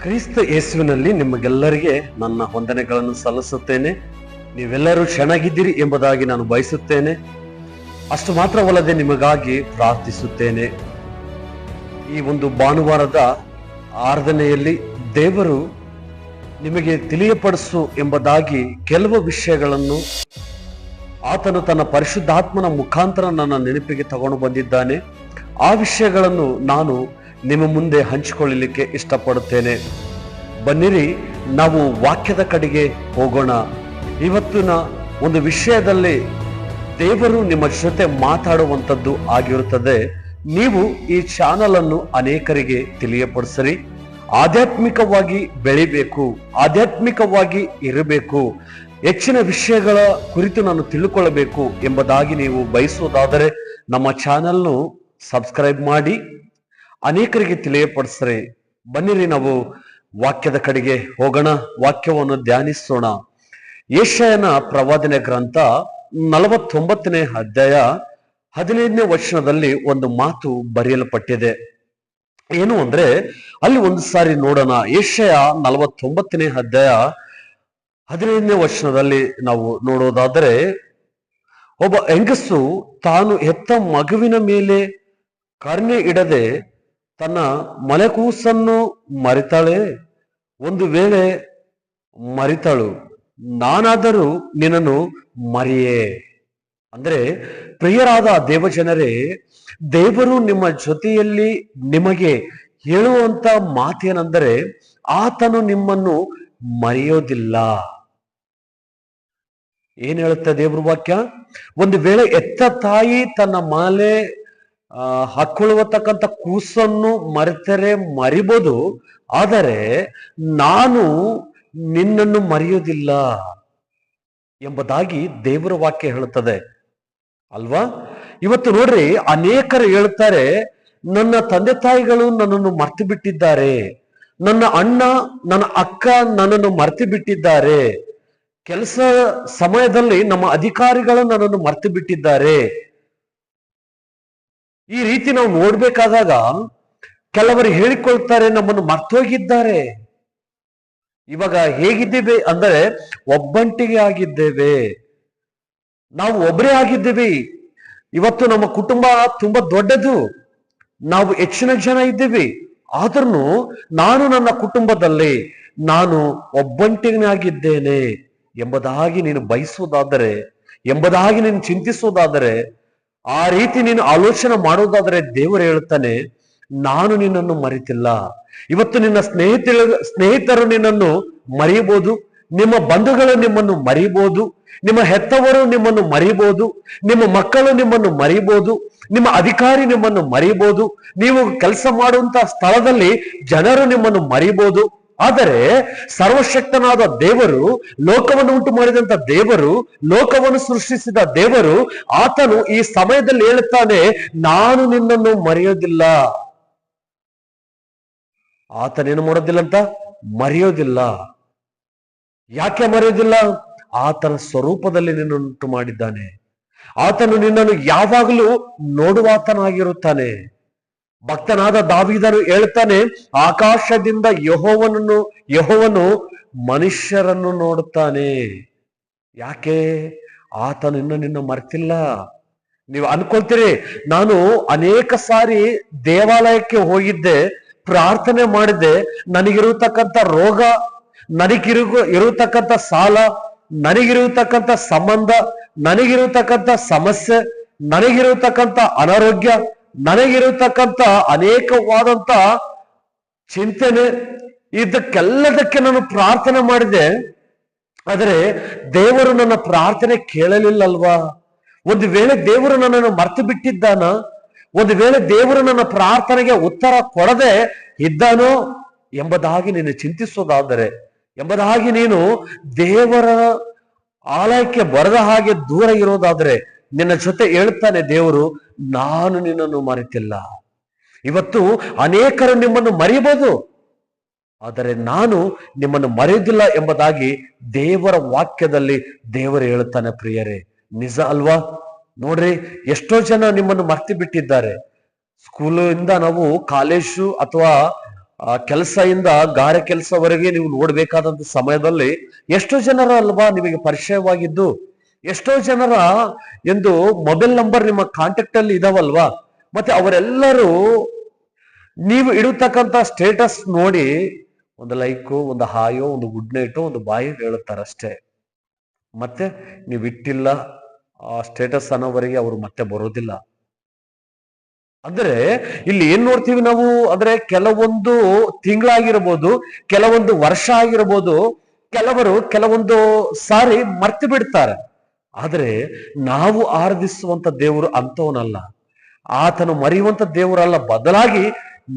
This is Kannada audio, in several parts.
ಕ್ರಿಸ್ತ ಯೇಸುವಿನಲ್ಲಿ ನಿಮಗೆಲ್ಲರಿಗೆ ನನ್ನ ವಂದನೆಗಳನ್ನು ಸಲ್ಲಿಸುತ್ತೇನೆ. ನೀವೆಲ್ಲರೂ ಚೆನ್ನಾಗಿದ್ದೀರಿ ಎಂಬುದಾಗಿ ನಾನು ಬಯಸುತ್ತೇನೆ. ಅಷ್ಟು ಮಾತ್ರವಲ್ಲದೆ ನಿಮಗಾಗಿ ಪ್ರಾರ್ಥಿಸುತ್ತೇನೆ. ಈ ಒಂದು ಭಾನುವಾರದ ಆರಾಧನೆಯಲ್ಲಿ ದೇವರು ನಿಮಗೆ ತಿಳಿಯಪಡಿಸು ಎಂಬುದಾಗಿ ಕೆಲವು ವಿಷಯಗಳನ್ನು ಆತನು ತನ್ನ ಪರಿಶುದ್ಧಾತ್ಮನ ಮುಖಾಂತರ ನನ್ನ ನೆನಪಿಗೆ ತಗೊಂಡು ಬಂದಿದ್ದಾನೆ. ಆ ವಿಷಯಗಳನ್ನು ನಾನು ನಿಮ್ಮ ಮುಂದೆ ಹಂಚಿಕೊಳ್ಳಲಿಕ್ಕೆ ಇಷ್ಟಪಡುತ್ತೇನೆ. ಬನ್ನಿರಿ, ನಾವು ವಾಕ್ಯದ ಕಡೆಗೆ ಹೋಗೋಣ. ಇವತ್ತಿನ ಒಂದು ವಿಷಯದಲ್ಲಿ ದೇವರು ನಿಮ್ಮ ಜೊತೆ ಮಾತಾಡುವಂಥದ್ದು ಆಗಿರುತ್ತದೆ. ನೀವು ಈ ಚಾನಲ್ ಅನ್ನು ಅನೇಕರಿಗೆ ತಿಳಿಯಪಡಿಸಿರಿ. ಆಧ್ಯಾತ್ಮಿಕವಾಗಿ ಬೆಳಿಬೇಕು, ಆಧ್ಯಾತ್ಮಿಕವಾಗಿ ಇರಬೇಕು, ಹೆಚ್ಚಿನ ವಿಷಯಗಳ ಕುರಿತು ನಾನು ತಿಳ್ಕೊಳ್ಳಬೇಕು ಎಂಬುದಾಗಿ ನೀವು ಬಯಸುವುದಾದರೆ ನಮ್ಮ ಚಾನಲ್ನು ಸಬ್ಸ್ಕ್ರೈಬ್ ಮಾಡಿ ಅನೇಕರಿಗೆ ತಿಳಿಯಪಡಿಸ್ರೆ. ಬನ್ನಿರಿ, ನಾವು ವಾಕ್ಯದ ಕಡೆಗೆ ಹೋಗೋಣ, ವಾಕ್ಯವನ್ನು ಧ್ಯಾನಿಸೋಣ. ಯೆಶಾಯನ ಪ್ರವಾದನೆ ಗ್ರಂಥ 49ನೇ ಅಧ್ಯಾಯ 15ನೇ ವಚನದಲ್ಲಿ ಒಂದು ಮಾತು ಬರೆಯಲ್ಪಟ್ಟಿದೆ. ಏನು ಅಂದ್ರೆ, ಅಲ್ಲಿ ಒಂದು ಸಾರಿ ನೋಡೋಣ. ಯೆಶಾಯ 49ನೇ ಅಧ್ಯಾಯ 15ನೇ ವಚನದಲ್ಲಿ ನಾವು ನೋಡೋದಾದರೆ, ಒಬ್ಬ ಹೆಂಗಸು ತಾನು ಹೆತ್ತ ಮಗುವಿನ ಮೇಲೆ ಕರುಣೆ ಇಡದೆ ತನ್ನ ಮಲೆಕೂಸನ್ನು ಮರಿತಾಳೆ. ಒಂದು ವೇಳೆ ಮರಿತಾಳು, ನಾನಾದರೂ ನಿನ್ನನ್ನು ಮರಿಯೇ. ಅಂದ್ರೆ ಪ್ರಿಯರಾದ ದೇವಜನರೇ, ದೇವರು ನಿಮ್ಮ ಜೊತೆಯಲ್ಲಿ ನಿಮಗೆ ಹೇಳುವಂತ ಮಾತೇನೆಂದರೆ, ಆತನು ನಿಮ್ಮನ್ನು ಮರೆಯೋದಿಲ್ಲ. ಏನ್ ಹೇಳುತ್ತೆ ದೇವ್ರ ವಾಕ್ಯ? ಒಂದು ವೇಳೆ ಎತ್ತ ತಾಯಿ ತನ್ನ ಮಾಲೆ ಹಾಕೊಳ್ಳುವತಕ್ಕಂಥ ಕೂಸನ್ನು ಮರೆತರೆ ಮರಿಬೋದು, ಆದರೆ ನಾನು ನಿನ್ನನ್ನು ಮರೆಯೋದಿಲ್ಲ ಎಂಬುದಾಗಿ ದೇವರ ವಾಕ್ಯ ಹೇಳುತ್ತದೆ ಅಲ್ವಾ? ಇವತ್ತು ನೋಡ್ರಿ, ಅನೇಕರು ಹೇಳ್ತಾರೆ, ನನ್ನ ತಂದೆ ತಾಯಿಗಳು ನನ್ನನ್ನು ಮರ್ತು ಬಿಟ್ಟಿದ್ದಾರೆ, ನನ್ನ ಅಣ್ಣ ನನ್ನ ಅಕ್ಕ ನನ್ನನ್ನು ಮರ್ತು ಬಿಟ್ಟಿದ್ದಾರೆ, ಕೆಲಸ ಸಮಯದಲ್ಲಿ ನಮ್ಮ ಅಧಿಕಾರಿಗಳು ನನ್ನನ್ನು ಮರ್ತು ಬಿಟ್ಟಿದ್ದಾರೆ. ಈ ರೀತಿ ನಾವು ನೋಡ್ಬೇಕಾದಾಗ ಕೆಲವರು ಹೇಳಿಕೊಳ್ತಾರೆ, ನಮ್ಮನ್ನು ಮರ್ತೋಗಿದ್ದಾರೆ. ಇವಾಗ ಹೇಗಿದ್ದೇವೆ ಅಂದರೆ ಒಬ್ಬಂಟಿಗೆ ಆಗಿದ್ದೇವೆ, ನಾವು ಒಬ್ಬರೇ ಆಗಿದ್ದೇವೆ. ಇವತ್ತು ನಮ್ಮ ಕುಟುಂಬ ತುಂಬಾ ದೊಡ್ಡದು, ನಾವು ಹೆಚ್ಚಿನ ಜನ ಇದ್ದೇವೆ. ಆದ್ರೂ ನಾನು ನನ್ನ ಕುಟುಂಬದಲ್ಲಿ ನಾನು ಒಬ್ಬಂಟಿಗೆ ಆಗಿದ್ದೇನೆ ಎಂಬುದಾಗಿ ನೀನು ಬಯಸುವುದಾದರೆ, ಎಂಬುದಾಗಿ ನೀನು ಚಿಂತಿಸುವುದಾದರೆ, ಆ ರೀತಿ ನೀನು ಆಲೋಚನೆ ಮಾಡುವುದಾದರೆ ದೇವರು ಹೇಳ್ತಾನೆ, ನಾನು ನಿನ್ನನ್ನು ಮರೆತಿಲ್ಲ. ಇವತ್ತು ನಿನ್ನ ಸ್ನೇಹಿತರು ನಿನ್ನನ್ನು ಮರೆಯಬಹುದು, ನಿಮ್ಮ ಬಂಧುಗಳು ನಿಮ್ಮನ್ನು ಮರೆಯಬಹುದು, ನಿಮ್ಮ ಹೆತ್ತವರು ನಿಮ್ಮನ್ನು ಮರೆಯಬಹುದು, ನಿಮ್ಮ ಮಕ್ಕಳು ನಿಮ್ಮನ್ನು ಮರೆಯಬಹುದು, ನಿಮ್ಮ ಅಧಿಕಾರಿ ನಿಮ್ಮನ್ನು ಮರೆಯಬಹುದು, ನೀವು ಕೆಲಸ ಮಾಡುವಂತಹ ಸ್ಥಳದಲ್ಲಿ ಜನರು ನಿಮ್ಮನ್ನು ಮರೆಯಬಹುದು. ಆದರೆ ಸರ್ವಶಕ್ತನಾದ ದೇವರು, ಲೋಕವನ್ನು ಉಂಟು ಮಾಡಿದಂತ ದೇವರು, ಲೋಕವನ್ನು ಸೃಷ್ಟಿಸಿದ ದೇವರು, ಆತನು ಈ ಸಮಯದಲ್ಲಿ ಹೇಳುತ್ತಾನೆ, ನಾನು ನಿನ್ನನ್ನು ಮರೆಯೋದಿಲ್ಲ. ಆತನೇನು ಮಾಡೋದಿಲ್ಲ ಅಂತ? ಮರೆಯೋದಿಲ್ಲ. ಯಾಕೆ ಮರೆಯೋದಿಲ್ಲ? ಆತನ ಸ್ವರೂಪದಲ್ಲಿ ನಿನ್ನನ್ನುಂಟು ಮಾಡಿದ್ದಾನೆ. ಆತನು ನಿನ್ನನ್ನು ಯಾವಾಗಲೂ ನೋಡುವಾತನಾಗಿರುತ್ತಾನೆ. ಭಕ್ತನಾದ ದಾವೀದನು ಹೇಳ್ತಾನೆ, ಆಕಾಶದಿಂದ ಯೆಹೋವನು ಮನುಷ್ಯರನ್ನು ನೋಡುತ್ತಾನೆ. ಯಾಕೆ? ಆತನು ಇನ್ನು ನಿನ್ನ ಮರ್ತಿಲ್ಲ. ನೀವು ಅನ್ಕೊಳ್ತೀರಿ, ನಾನು ಅನೇಕ ಸಾರಿ ದೇವಾಲಯಕ್ಕೆ ಹೋಗಿದ್ದೆ, ಪ್ರಾರ್ಥನೆ ಮಾಡಿದ್ದೆ, ನನಗಿರತಕ್ಕಂಥ ರೋಗ, ಇರತಕ್ಕಂಥ ಸಾಲ, ನನಗಿರತಕ್ಕಂಥ ಸಂಬಂಧ, ನನಗಿರತಕ್ಕಂಥ ಸಮಸ್ಯೆ, ನನಗಿರತಕ್ಕಂಥ ಅನಾರೋಗ್ಯ, ನನಗಿರತಕ್ಕಂಥ ಅನೇಕವಾದಂತ ಚಿಂತನೆ, ಇದಕ್ಕೆಲ್ಲದಕ್ಕೆ ನಾನು ಪ್ರಾರ್ಥನೆ ಮಾಡಿದೆ. ಆದರೆ ದೇವರು ನನ್ನ ಪ್ರಾರ್ಥನೆ ಕೇಳಲಿಲ್ಲಲ್ವಾ? ಒಂದು ವೇಳೆ ದೇವರು ನನ್ನನ್ನು ಮರ್ತು ಬಿಟ್ಟಿದ್ದಾನ? ಒಂದು ವೇಳೆ ದೇವರು ನನ್ನ ಪ್ರಾರ್ಥನೆಗೆ ಉತ್ತರ ಕೊಡದೆ ಇದ್ದಾನೋ ಎಂಬುದಾಗಿ ನೀನು ಚಿಂತಿಸೋದಾದರೆ, ಎಂಬುದಾಗಿ ನೀನು ದೇವರ ಆಲಯಕ್ಕೆ ಬರದ ಹಾಗೆ ದೂರ ಇರೋದಾದ್ರೆ, ನಿನ್ನ ಜೊತೆ ಹೇಳ್ತಾನೆ ದೇವರು, ನಾನು ನಿನ್ನನ್ನು ಮರೆತಿಲ್ಲ. ಇವತ್ತು ಅನೇಕರು ನಿಮ್ಮನ್ನು ಮರೆಯಬಹುದು, ಆದರೆ ನಾನು ನಿಮ್ಮನ್ನು ಮರೆಯುವುದಿಲ್ಲ ಎಂಬುದಾಗಿ ದೇವರ ವಾಕ್ಯದಲ್ಲಿ ದೇವರು ಹೇಳುತ್ತಾನೆ. ಪ್ರಿಯರೇ, ನಿಜ ಅಲ್ವಾ? ನೋಡ್ರಿ, ಎಷ್ಟೋ ಜನ ನಿಮ್ಮನ್ನು ಮರ್ತು ಬಿಟ್ಟಿದ್ದಾರೆ. ಸ್ಕೂಲಿಂದ ನಾವು ಕಾಲೇಜು ಅಥವಾ ಆ ಕೆಲಸದಿಂದ ಗಾರೆ ಕೆಲಸವರೆಗೆ ನೀವು ನೋಡ್ಬೇಕಾದಂತ ಸಮಯದಲ್ಲಿ ಎಷ್ಟೋ ಜನರ ಅಲ್ವಾ ನಿಮಗೆ ಪರಿಚಯವಾಗಿದ್ದು, ಎಷ್ಟೋ ಜನರ ಎಂದು ಮೊಬೈಲ್ ನಂಬರ್ ನಿಮ್ಮ ಕಾಂಟ್ಯಾಕ್ಟ್ ಅಲ್ಲಿ ಇದಾವಲ್ವಾ. ಮತ್ತೆ ಅವರೆಲ್ಲರೂ ನೀವು ಇಡತಕ್ಕಂತ ಸ್ಟೇಟಸ್ ನೋಡಿ ಒಂದು ಲೈಕು, ಒಂದು ಹಾಯೋ, ಒಂದು ಗುಡ್ ನೈಟೋ, ಒಂದು ಬಾಯ್ ಹೇಳುತ್ತಾರಷ್ಟೇ. ಮತ್ತೆ ನೀವು ಇಟ್ಟಿಲ್ಲ ಆ ಸ್ಟೇಟಸ್ ಅನ್ನೋವರೆಗೆ ಅವರು ಮತ್ತೆ ಬರೋದಿಲ್ಲ. ಅಂದ್ರೆ ಇಲ್ಲಿ ಏನ್ ನೋಡ್ತೀವಿ ನಾವು ಅಂದ್ರೆ ಕೆಲವೊಂದು ತಿಂಗಳಾಗಿರ್ಬೋದು, ಕೆಲವೊಂದು ವರ್ಷ ಆಗಿರ್ಬೋದು, ಕೆಲವೊಂದು ಸಾರಿ ಮರ್ತು ಬಿಡ್ತಾರೆ. ಆದ್ರೆ ನಾವು ಆರಾಧಿಸುವಂತ ದೇವರು ಅಂತವನಲ್ಲ, ಆತನು ಮರೆಯುವಂತ ದೇವರಲ್ಲ. ಬದಲಾಗಿ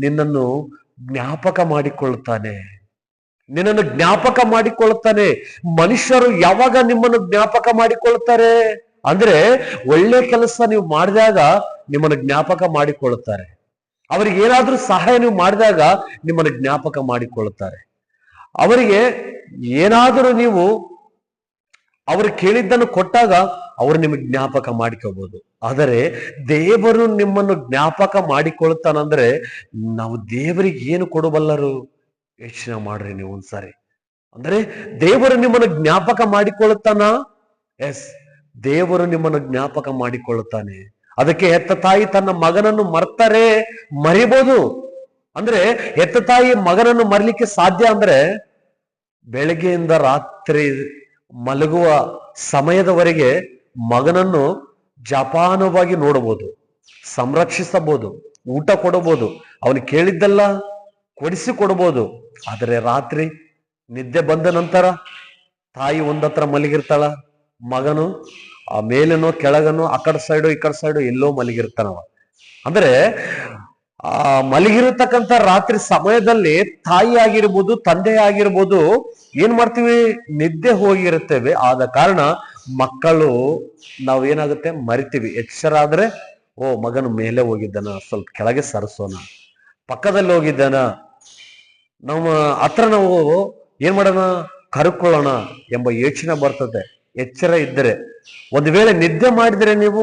ನಿನ್ನನ್ನು ಜ್ಞಾಪಕ ಮಾಡಿಕೊಳ್ಳುತ್ತಾನೆ, ನಿನ್ನನ್ನು ಜ್ಞಾಪಕ ಮಾಡಿಕೊಳ್ಳುತ್ತಾನೆ. ಮನುಷ್ಯರು ಯಾವಾಗ ನಿಮ್ಮನ್ನು ಜ್ಞಾಪಕ ಮಾಡಿಕೊಳ್ಳುತ್ತಾರೆ ಅಂದ್ರೆ ಒಳ್ಳೆ ಕೆಲಸ ನೀವು ಮಾಡಿದಾಗ ನಿಮ್ಮನ್ನು ಜ್ಞಾಪಕ ಮಾಡಿಕೊಳ್ಳುತ್ತಾರೆ. ಅವರಿಗೆ ಏನಾದ್ರೂ ಸಹಾಯ ನೀವು ಮಾಡಿದಾಗ ನಿಮ್ಮನ್ನು ಜ್ಞಾಪಕ ಮಾಡಿಕೊಳ್ಳುತ್ತಾರೆ. ಅವರಿಗೆ ಏನಾದರೂ ನೀವು ಅವರು ಕೇಳಿದ್ದನ್ನು ಕೊಟ್ಟಾಗ ಅವರು ನಿಮಗೆ ಜ್ಞಾಪಕ ಮಾಡಿಕೋಬಹುದು. ಆದರೆ ದೇವರು ನಿಮ್ಮನ್ನು ಜ್ಞಾಪಕ ಮಾಡಿಕೊಳ್ಳುತ್ತಾನಂದ್ರೆ ನಾವು ದೇವರಿಗೆ ಏನು ಕೊಡಬಲ್ಲರು? ಯೋಚನೆ ಮಾಡ್ರಿ ನೀವು ಒಂದ್ಸಾರಿ. ಅಂದ್ರೆ ದೇವರು ನಿಮ್ಮನ್ನು ಜ್ಞಾಪಕ ಮಾಡಿಕೊಳ್ಳುತ್ತಾನ? ಎಸ್, ದೇವರು ನಿಮ್ಮನ್ನು ಜ್ಞಾಪಕ ಮಾಡಿಕೊಳ್ಳುತ್ತಾನೆ. ಅದಕ್ಕೆ ಹೆತ್ತ ತಾಯಿ ತನ್ನ ಮಗನನ್ನು ಮರ್ತಾರೆ, ಮರಿಬಹುದು. ಅಂದ್ರೆ ಹೆತ್ತ ತಾಯಿ ಮಗನನ್ನು ಮರಿಲಿಕ್ಕೆ ಸಾಧ್ಯ ಅಂದ್ರೆ ಬೆಳಗ್ಗೆಯಿಂದ ರಾತ್ರಿ ಮಲಗುವ ಸಮಯದವರೆಗೆ ಮಗನನ್ನು ಜಪಾನವಾಗಿ ನೋಡಬಹುದು, ಸಂರಕ್ಷಿಸಬಹುದು, ಊಟ ಕೊಡಬಹುದು, ಅವನು ಕೇಳಿದ್ದೆಲ್ಲ ಕೊಡಿಸಿ ಕೊಡಬಹುದು. ಆದರೆ ರಾತ್ರಿ ನಿದ್ದೆ ಬಂದ ನಂತರ ತಾಯಿ ಒಂದತ್ರ ಮಲಗಿರ್ತಾಳ, ಮಗನು ಆ ಮೇಲೇನೋ ಕೆಳಗನೋ ಆ ಕಡೆ ಸೈಡು ಈ ಕಡೆ ಸೈಡು ಎಲ್ಲೋ ಮಲಗಿರ್ತಾನವ. ಅಂದ್ರೆ ಆ ಮಲಗಿರತಕ್ಕಂಥ ರಾತ್ರಿ ಸಮಯದಲ್ಲಿ ತಾಯಿ ಆಗಿರ್ಬೋದು, ತಂದೆ ಆಗಿರ್ಬೋದು, ಏನ್ ಮಾಡ್ತೀವಿ? ನಿದ್ದೆ ಹೋಗಿರುತ್ತೇವೆ. ಆದ ಕಾರಣ ಮಕ್ಕಳು ನಾವೇನಾಗುತ್ತೆ ಮರಿತೀವಿ. ಎಚ್ಚರ ಆದ್ರೆ ಓ ಮಗನು ಮೇಲೆ ಹೋಗಿದ್ದಾನ, ಸ್ವಲ್ಪ ಕೆಳಗೆ ಸರಿಸೋಣ, ಪಕ್ಕದಲ್ಲಿ ಹೋಗಿದ್ದಾನ, ನಮ್ಮ ಹತ್ರ ನಾವು ಏನ್ ಮಾಡೋಣ, ಕರ್ಕೊಳ್ಳೋಣ ಎಂಬ ಯೋಚನೆ ಬರ್ತದೆ. ಎಚ್ಚರ ಇದ್ದರೆ, ಒಂದು ವೇಳೆ ನಿದ್ದೆ ಮಾಡಿದ್ರೆ ನೀವು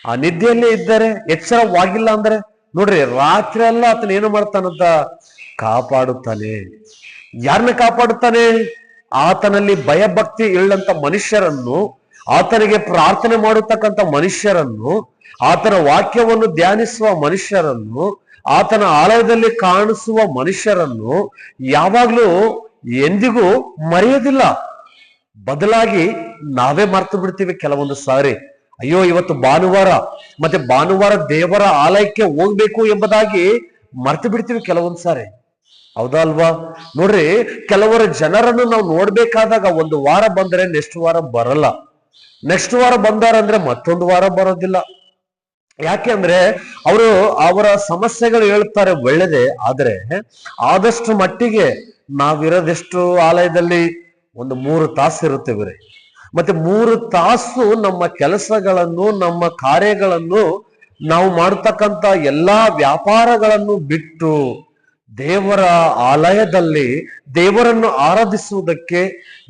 ಆ ನಿದ್ದೆಯಲ್ಲೇ ಇದ್ದರೆ, ಎಚ್ಚರವಾಗಿಲ್ಲ ಅಂದ್ರೆ ನೋಡ್ರಿ ರಾತ್ರಿ ಎಲ್ಲ ಆತನ ಏನು ಮಾಡ್ತಾನಂತ ಕಾಪಾಡುತ್ತಾನೆ. ಯಾರನ್ನ ಕಾಪಾಡುತ್ತಾನೆ? ಆತನಲ್ಲಿ ಭಯಭಕ್ತಿ ಇಳ್ಳಂತ ಮನುಷ್ಯರನ್ನು, ಆತನಿಗೆ ಪ್ರಾರ್ಥನೆ ಮಾಡತಕ್ಕಂಥ ಮನುಷ್ಯರನ್ನು, ಆತನ ವಾಕ್ಯವನ್ನು ಧ್ಯಾನಿಸುವ ಮನುಷ್ಯರನ್ನು, ಆತನ ಆಲಯದಲ್ಲಿ ಕಾಣಿಸುವ ಮನುಷ್ಯರನ್ನು ಯಾವಾಗ್ಲೂ ಎಂದಿಗೂ ಮರೆಯೋದಿಲ್ಲ. ಬದಲಾಗಿ ನಾವೇ ಮರ್ತು ಬಿಡ್ತೀವಿ ಕೆಲವೊಂದು ಸಾರಿ. ಅಯ್ಯೋ ಇವತ್ತು ಭಾನುವಾರ, ಮತ್ತೆ ಭಾನುವಾರ ದೇವರ ಆಲಯಕ್ಕೆ ಹೋಗ್ಬೇಕು ಎಂಬುದಾಗಿ ಮರ್ತು ಬಿಡ್ತೀವಿ ಕೆಲವೊಂದು ಸಾರಿ. ಹೌದಾ ಅಲ್ವಾ? ನೋಡ್ರಿ, ಕೆಲವರ ಜನರನ್ನು ನಾವು ನೋಡ್ಬೇಕಾದಾಗ ಒಂದು ವಾರ ಬಂದ್ರೆ ನೆಕ್ಸ್ಟ್ ವಾರ ಬರಲ್ಲ, ನೆಕ್ಸ್ಟ್ ವಾರ ಬಂದಾರಂದ್ರೆ ಮತ್ತೊಂದು ವಾರ ಬರೋದಿಲ್ಲ. ಯಾಕೆ ಅಂದ್ರೆ ಅವರು ಅವರ ಸಮಸ್ಯೆಗಳು ಹೇಳ್ತಾರೆ ಒಳ್ಳೆದೇ, ಆದ್ರೆ ಆದಷ್ಟು ಮಟ್ಟಿಗೆ ನಾವಿರೋದೆಷ್ಟು ಆಲಯದಲ್ಲಿ ಒಂದು 3 ತಾಸು ಇರುತ್ತೇವೆ. ಮತ್ತೆ 3 ತಾಸು ನಮ್ಮ ಕೆಲಸಗಳನ್ನು, ನಮ್ಮ ಕಾರ್ಯಗಳನ್ನು, ನಾವು ಮಾಡತಕ್ಕಂತ ಎಲ್ಲಾ ವ್ಯಾಪಾರಗಳನ್ನು ಬಿಟ್ಟು ದೇವರ ಆಲಯದಲ್ಲಿ ದೇವರನ್ನು ಆರಾಧಿಸುವುದಕ್ಕೆ,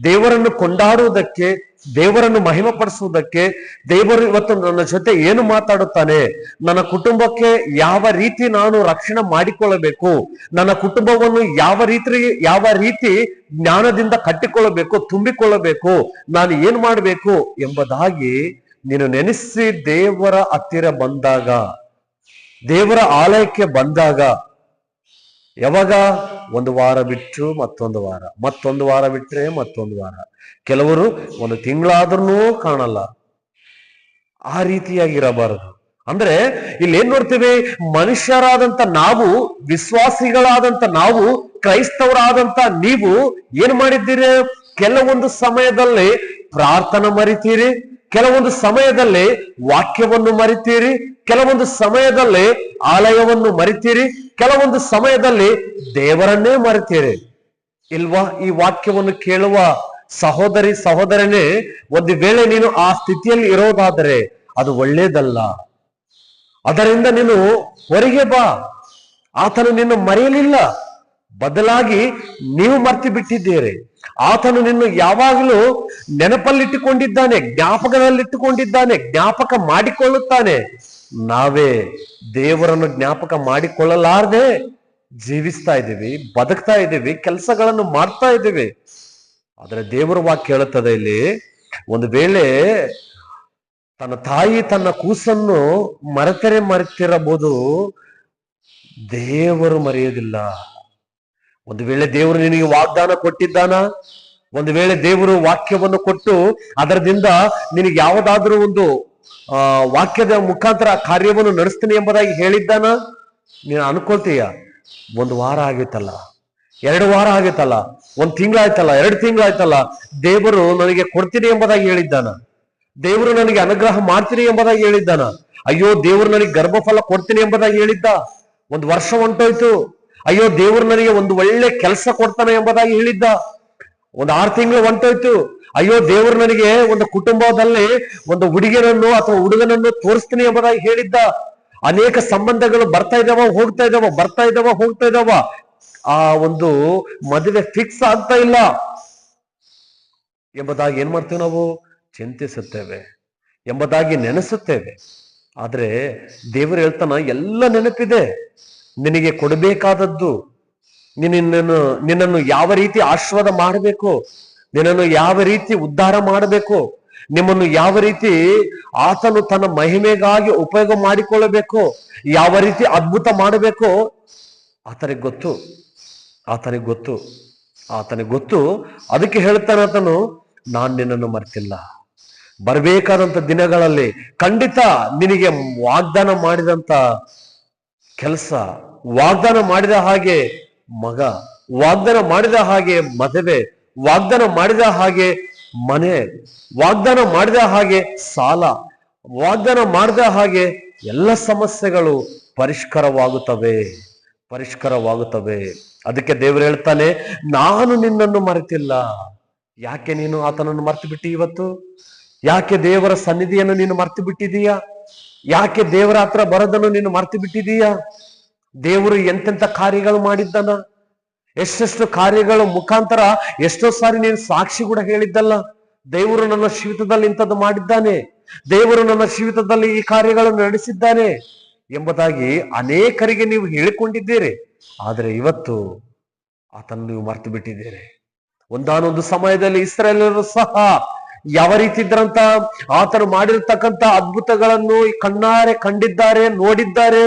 ದೇವರನ್ನು ಕೊಂಡಾಡುವುದಕ್ಕೆ, ದೇವರನ್ನು ಮಹಿಮೆ ಪಡಿಸುವುದಕ್ಕೆ, ದೇವರು ಇವತ್ತು ನನ್ನ ಜೊತೆ ಏನು ಮಾತಾಡುತ್ತಾನೆ, ನನ್ನ ಕುಟುಂಬಕ್ಕೆ ಯಾವ ರೀತಿ ನಾನು ರಕ್ಷಣೆ ಮಾಡಿಕೊಳ್ಳಬೇಕು, ನನ್ನ ಕುಟುಂಬವನ್ನು ಯಾವ ರೀತಿ ಜ್ಞಾನದಿಂದ ಕಟ್ಟಿಕೊಳ್ಳಬೇಕು, ತುಂಬಿಕೊಳ್ಳಬೇಕು, ನಾನು ಏನ್ ಮಾಡಬೇಕು ಎಂಬುದಾಗಿ ನೀನು ನೆನೆಸಿ ದೇವರ ಹತ್ತಿರ ಬಂದಾಗ, ದೇವರ ಆಲಯಕ್ಕೆ ಬಂದಾಗ, ಯಾವಾಗ ಒಂದು ವಾರ ಬಿಟ್ಟು ಮತ್ತೊಂದು ವಾರ, ಮತ್ತೊಂದು ವಾರ ಬಿಟ್ರೆ ಮತ್ತೊಂದು ವಾರ, ಕೆಲವರು ಒಂದು ತಿಂಗಳಾದ್ರೂ ಕಾಣಲ್ಲ. ಆ ರೀತಿಯಾಗಿರಬಾರದು. ಅಂದ್ರೆ ಇಲ್ಲಿ ಏನ್ ನೋಡ್ತೀವಿ? ಮನುಷ್ಯರಾದಂತ ನಾವು, ವಿಶ್ವಾಸಿಗಳಾದಂತ ನಾವು, ಕ್ರೈಸ್ತವರಾದಂತ ನೀವು ಏನ್ ಮಾಡಿದ್ದೀರಿ? ಕೆಲವೊಂದು ಸಮಯದಲ್ಲಿ ಪ್ರಾರ್ಥನೆ ಮರಿತೀರಿ, ಕೆಲವೊಂದು ಸಮಯದಲ್ಲಿ ವಾಕ್ಯವನ್ನು ಮರಿತೀರಿ, ಕೆಲವೊಂದು ಸಮಯದಲ್ಲಿ ಆಲಯವನ್ನು ಮರಿತೀರಿ, ಕೆಲವೊಂದು ಸಮಯದಲ್ಲಿ ದೇವರನ್ನೇ ಮರಿತೀರಿ. ಇಲ್ವಾ? ಈ ವಾಕ್ಯವನ್ನು ಕೇಳುವ ಸಹೋದರಿ ಸಹೋದರನೇ, ಒಂದು ವೇಳೆ ನೀನು ಆ ಸ್ಥಿತಿಯಲ್ಲಿ ಇರೋದಾದರೆ ಅದು ಒಳ್ಳೇದಲ್ಲ. ಅದರಿಂದ ನೀನು ಹೊರಗೆ ಬಾ. ಆತನು ನಿನ್ನ ಮರೆಯಲಿಲ್ಲ, ಬದಲಾಗಿ ನೀವು ಮರ್ತಿ ಬಿಟ್ಟಿದ್ದೀರಿ. ಆತನು ನಿನ್ನ ಯಾವಾಗಲೂ ನೆನಪಲ್ಲಿಟ್ಟುಕೊಂಡಿದ್ದಾನೆ, ಜ್ಞಾಪಕದಲ್ಲಿಟ್ಟುಕೊಂಡಿದ್ದಾನೆ, ಜ್ಞಾಪಕ ಮಾಡಿಕೊಳ್ಳುತ್ತಾನೆ. ನಾವೇ ದೇವರನ್ನು ಜ್ಞಾಪಕ ಮಾಡಿಕೊಳ್ಳಲಾರದೆ ಜೀವಿಸ್ತಾ ಇದ್ದೀವಿ, ಬದುಕ್ತಾ ಇದ್ದೀವಿ, ಕೆಲಸಗಳನ್ನು ಮಾಡ್ತಾ ಇದ್ದೀವಿ. ಆದ್ರೆ ದೇವರ ವಾಕ್ಯ ಹೇಳುತ್ತದೆ ಇಲ್ಲಿ, ಒಂದು ವೇಳೆ ತನ್ನ ತಾಯಿ ತನ್ನ ಕೂಸನ್ನು ಮರೆತಿರಬಹುದು, ದೇವರು ಮರೆಯೋದಿಲ್ಲ. ಒಂದು ವೇಳೆ ದೇವರು ನಿನಗೆ ವಾಗ್ದಾನ ಕೊಟ್ಟಿದ್ದಾನ, ಒಂದು ವೇಳೆ ದೇವರು ವಾಕ್ಯವನ್ನು ಕೊಟ್ಟು ಅದರದಿಂದ ನಿನಗೆ ಯಾವುದಾದ್ರೂ ಒಂದು ವಾಕ್ಯದ ಮುಖಾಂತರ ಕಾರ್ಯವನ್ನು ನಡೆಸ್ತೀನಿ ಎಂಬುದಾಗಿ ಹೇಳಿದ್ದಾನ, ನೀನು ಅನ್ಕೊಳ್ತೀಯ ಒಂದು ವಾರ ಆಗಿತ್ತಲ್ಲ, 2 ವಾರ ಆಗಿತ್ತಲ್ಲ, 1 ತಿಂಗಳಾಯ್ತಲ್ಲ, 2 ತಿಂಗಳಾಯ್ತಲ್ಲ, ದೇವರು ನನಗೆ ಕೊಡ್ತೀನಿ ಎಂಬುದಾಗಿ ಹೇಳಿದ್ದಾನ, ದೇವರು ನನಗೆ ಅನುಗ್ರಹ ಮಾಡ್ತೀನಿ ಎಂಬುದಾಗಿ ಹೇಳಿದ್ದಾನ, ಅಯ್ಯೋ ದೇವರು ನನಗೆ ಗರ್ಭಫಲ ಕೊಡ್ತೀನಿ ಎಂಬುದಾಗಿ ಹೇಳಿದ್ದ. 1 ವರ್ಷ ಹೊಂಟೋಯ್ತು, ಅಯ್ಯೋ ದೇವರು ನನಗೆ ಒಂದು ಒಳ್ಳೆ ಕೆಲಸ ಕೊಡ್ತಾನೆ ಎಂಬುದಾಗಿ ಹೇಳಿದ್ದ. 6 ತಿಂಗಳು ಹೊಂಟೋಯ್ತು, ಅಯ್ಯೋ ದೇವರು ನನಗೆ ಒಂದು ಕುಟುಂಬದಲ್ಲಿ ಒಂದು ಹುಡುಗಿಯರನ್ನು ಅಥವಾ ಹುಡುಗನನ್ನು ತೋರಿಸ್ತೀನಿ ಎಂಬುದಾಗಿ ಹೇಳಿದ್ದ. ಅನೇಕ ಸಂಬಂಧಗಳು ಬರ್ತಾ ಇದ್ದಾವ, ಹೋಗ್ತಾ ಇದ್ದಾವ, ಬರ್ತಾ ಇದ್ದಾವ, ಹೋಗ್ತಾ ಇದ್ದಾವ. ಆ ಒಂದು ಮದುವೆ ಫಿಕ್ಸ್ ಆಗ್ತಾ ಇಲ್ಲ ಎಂಬುದಾಗಿ ಏನ್ ಮಾಡ್ತೀವಿ ನಾವು? ಚಿಂತಿಸುತ್ತೇವೆ, ಎಂಬುದಾಗಿ ನೆನೆಸುತ್ತೇವೆ. ಆದ್ರೆ ದೇವರು ಹೇಳ್ತಾನ, ಎಲ್ಲ ನೆನಪಿದೆ, ನಿನಗೆ ಕೊಡಬೇಕಾದದ್ದು, ನಿನ್ನನ್ನು ಯಾವ ರೀತಿ ಆಶೀರ್ವಾದ ಮಾಡಬೇಕು, ನಿನ್ನನ್ನು ಯಾವ ರೀತಿ ಉದ್ಧಾರ ಮಾಡಬೇಕು, ನಿಮ್ಮನ್ನು ಯಾವ ರೀತಿ ಆತನು ತನ್ನ ಮಹಿಮೆಗಾಗಿ ಉಪಯೋಗ ಮಾಡಿಕೊಳ್ಳಬೇಕು, ಯಾವ ರೀತಿ ಅದ್ಭುತ ಮಾಡಬೇಕು, ಆತನಿಗೆ ಗೊತ್ತು, ಆತನಿಗೆ ಗೊತ್ತು, ಆತನಿಗೆ ಗೊತ್ತು. ಅದಕ್ಕೆ ಹೇಳ್ತಾನೆ ಆತನು, ನಾನ್ ನಿನ್ನನ್ನು ಮರ್ತಿಲ್ಲ. ಬರಬೇಕಾದಂತ ದಿನಗಳಲ್ಲಿ ಖಂಡಿತ ನಿನಗೆ ವಾಗ್ದಾನ ಮಾಡಿದಂತ ಕೆಲಸ, ವಾಗ್ದಾನ ಮಾಡಿದ ಹಾಗೆ ಮಗ, ವಾಗ್ದಾನ ಮಾಡಿದ ಹಾಗೆ ಮದುವೆ, ವಾಗ್ದಾನ ಮಾಡಿದ ಹಾಗೆ ಮನೆ, ವಾಗ್ದಾನ ಮಾಡಿದ ಹಾಗೆ ಸಾಲ, ವಾಗ್ದಾನ ಮಾಡಿದ ಹಾಗೆ ಎಲ್ಲ ಸಮಸ್ಯೆಗಳು ಪರಿಷ್ಕಾರವಾಗುತ್ತವೆ, ಪರಿಷ್ಕಾರವಾಗುತ್ತವೆ. ಅದಕ್ಕೆ ದೇವರು ಹೇಳ್ತಾನೆ, ನಾನು ನಿನ್ನನ್ನು ಮರೆತಿಲ್ಲ. ಯಾಕೆ ನೀನು ಆತನನ್ನು ಮರ್ತು ಬಿಟ್ಟಿ ಇವತ್ತು? ಯಾಕೆ ದೇವರ ಸನ್ನಿಧಿಯನ್ನು ನೀನು ಮರ್ತು ಬಿಟ್ಟಿದೀಯಾ? ಯಾಕೆ ದೇವರ ಹತ್ರ ಬರೋದನ್ನು ನೀನು ಮರ್ತು ಬಿಟ್ಟಿದೀಯಾ? ದೇವರು ಎಂತೆಂತ ಕಾರ್ಯಗಳು ಮಾಡಿದ್ದಾನ, ಎಷ್ಟೆಷ್ಟು ಕಾರ್ಯಗಳ ಮುಖಾಂತರ ಎಷ್ಟೋ ಸಾರಿ ನೀನು ಸಾಕ್ಷಿ ಕೂಡ ಹೇಳಿದ್ದಲ್ಲ. ದೇವರು ನನ್ನ ಜೀವಿತದಲ್ಲಿ ಇಂಥದ್ದು ಮಾಡಿದ್ದಾನೆ, ದೇವರು ನನ್ನ ಜೀವಿತದಲ್ಲಿ ಈ ಕಾರ್ಯಗಳನ್ನು ನಡೆಸಿದ್ದಾನೆ ಎಂಬುದಾಗಿ ಅನೇಕರಿಗೆ ನೀವು ಹೇಳಿಕೊಂಡಿದ್ದೀರಿ. ಆದರೆ ಇವತ್ತು ಆತನ್ನು ನೀವು ಮರ್ತು ಬಿಟ್ಟಿದ್ದೀರಿ. ಒಂದಾನೊಂದು ಸಮಯದಲ್ಲಿ ಇಸ್ರಾಯೇಲರು ಸಹ ಯಾವ ರೀತಿ ಇದ್ರಂತ, ಆತನು ಮಾಡಿರ್ತಕ್ಕಂಥ ಅದ್ಭುತಗಳನ್ನು ಕಣ್ಣಾರೆ ಕಂಡಿದ್ದಾರೆ, ನೋಡಿದ್ದಾರೆ.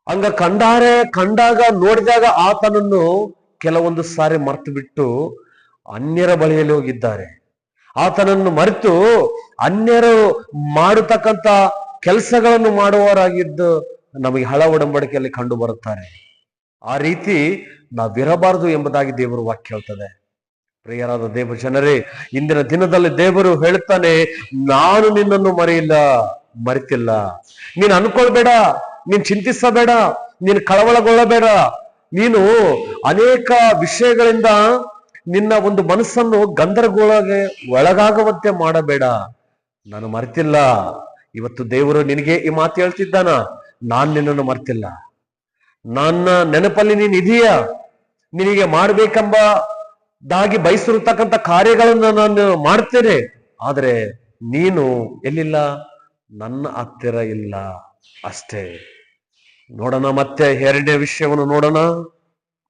ಹಂಗ ಕಂಡಾಗ ನೋಡಿದಾಗ ಆತನನ್ನು ಕೆಲವೊಂದು ಸಾರಿ ಮರ್ತು ಬಿಟ್ಟು ಅನ್ಯರ ಬಳಿಯಲ್ಲಿ ಹೋಗಿದ್ದಾರೆ. ಆತನನ್ನು ಮರೆತು ಅನ್ಯರು ಮಾಡತಕ್ಕಂಥ ಕೆಲಸಗಳನ್ನು ಮಾಡುವವರಾಗಿದ್ದು ನಮಗೆ ಹಳ ಒಡಂಬಡಿಕೆಯಲ್ಲಿ ಕಂಡು ಬರುತ್ತಾರೆ. ಆ ರೀತಿ ನಾವಿರಬಾರದು ಎಂಬುದಾಗಿ ದೇವರು ವಾಕ್ಯ ಹೇಳ್ತದೆ. ಪ್ರಿಯರಾದ ದೇವ ಜನರೇ, ಇಂದಿನ ದಿನದಲ್ಲಿ ದೇವರು ಹೇಳ್ತಾನೆ, ನಾನು ನಿನ್ನನ್ನು ಮರೆತಿಲ್ಲ. ನೀನು ಅನ್ಕೊಳ್ಬೇಡ, ನೀನ್ ಚಿಂತಿಸಬೇಡ, ನೀನು ಕಳವಳಗೊಳ್ಳಬೇಡ. ನೀನು ಅನೇಕ ವಿಷಯಗಳಿಂದ ನಿನ್ನ ಒಂದು ಮನಸ್ಸನ್ನು ಗಂದರಗೊಳಗೆ ಒಳಗಾಗುವಂತೆ ಮಾಡಬೇಡ. ನಾನು ಮರೆತಿಲ್ಲ. ಇವತ್ತು ದೇವರು ನಿನಗೆ ಈ ಮಾತು ಹೇಳ್ತಿದ್ದಾನ, ನಾನ್ ನಿನ್ನನ್ನು ಮರ್ತಿಲ್ಲ. ನನ್ನ ನೆನಪಲ್ಲಿ ನೀನ್ ಇದೀಯಾ, ನಿನಗೆ ಮಾಡ್ಬೇಕೆಂಬದಾಗಿ ಬಯಸಿರತಕ್ಕಂಥ ಕಾರ್ಯಗಳನ್ನು ನಾನು ಮಾಡ್ತೇನೆ. ಆದ್ರೆ ನೀನು ಎಲ್ಲಿಲ್ಲ? ನನ್ನ ಹತ್ತಿರ ಇಲ್ಲ ಅಷ್ಟೇ. ನೋಡೋಣ, ಮತ್ತೆ 2ನೇ ವಿಷಯವನ್ನು ನೋಡೋಣ.